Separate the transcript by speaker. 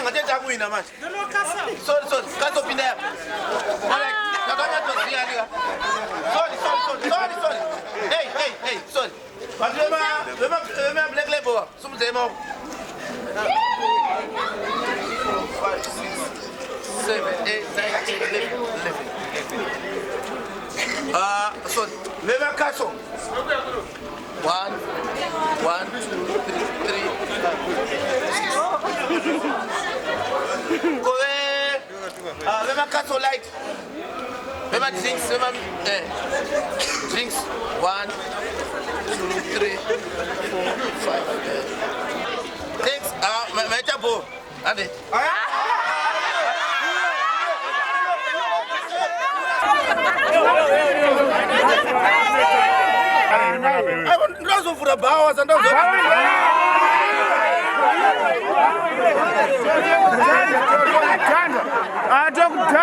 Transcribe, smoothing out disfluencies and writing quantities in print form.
Speaker 1: Akathetha kuwina manje. Sorry. Kaso pinda. Mara kakanya tosiya. Sorry. Hey, sorry. Wema black label. Sumzema. 5, 6, 7, 8, 9, 11. Sorry. Wema kaso. 1, 2, 3, 4. Wema kaso light. Wema drinks. Drinks. 1, 2, 3, 4, 5. Thanks. My chapo. Ande. Ndozo fura bawa ndozo.